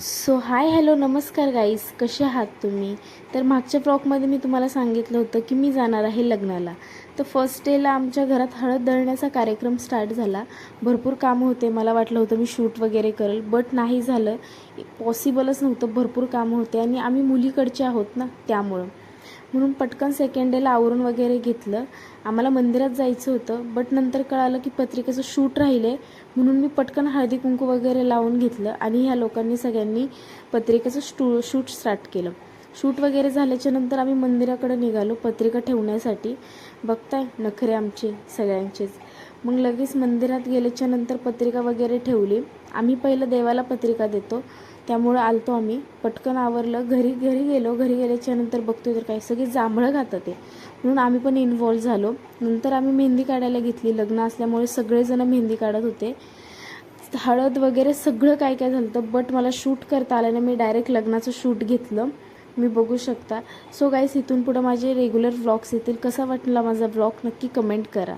So hi hello नमस्कार गाईस, कसे आहात तुम्ही? तर मागच्या ब्लॉगमध्ये मी तुम्हाला सांगितलं होतं की मी जाणार आहे लग्नाला. तर फर्स्ट डेला आमच्या घरात हळद दळण्याचा कार्यक्रम स्टार्ट झाला. भरपूर कामं होते. मला वाटलं होतं मी शूट वगैरे करेल, बट नाही झालं. पॉसिबलच नव्हतं. भरपूर कामं होते आणि आम्ही मुलीकडचे आहोत ना, त्यामुळं म्हणून पटकन सेकंड डेला आवरून वगैरे घेतलं. आम्हाला मंदिरात जायचं होतं, बट नंतर कळालं की पत्रिकेचं शूट राहिले, म्हणून मी पटकन हळदी कुंकू वगैरे लावून घेतलं आणि ह्या लोकांनी सगळ्यांनी पत्रिकेचं शूट स्टार्ट केलं. शूट वगैरे झाल्याच्या नंतर आम्ही मंदिराकडे निघालो पत्रिका ठेवण्यासाठी. बघताय नखरे आमचे सगळ्यांचेच. मग लगेच मंदिरात गेल्याच्या नंतर पत्रिका वगैरे ठेवली. आम्ही पहिलं देवाला पत्रिका देतो, त्यामुळं आलतो आम्ही. पटकन आवरलं, घरी गेलो. घरी गेल्याच्या नंतर बघतोय तर काय सगळे जांभळं खातात ते, म्हणून आम्ही पण इन्व्हॉल्व झालो. नंतर आम्ही मेहंदी काढायला घेतली. लग्न असल्यामुळे सगळेजण मेहंदी काढत होते. हळद वगैरे सगळं काय काय झालं होतं, बट मला शूट करता आलं नाही. मी डायरेक्ट लग्नाचं शूट घेतलं, मी बघू शकता. सो गाईस, इथून पुढं माझे रेग्युलर व्लॉग्स येतील. कसा वाटला माझा व्लॉग नक्की कमेंट करा.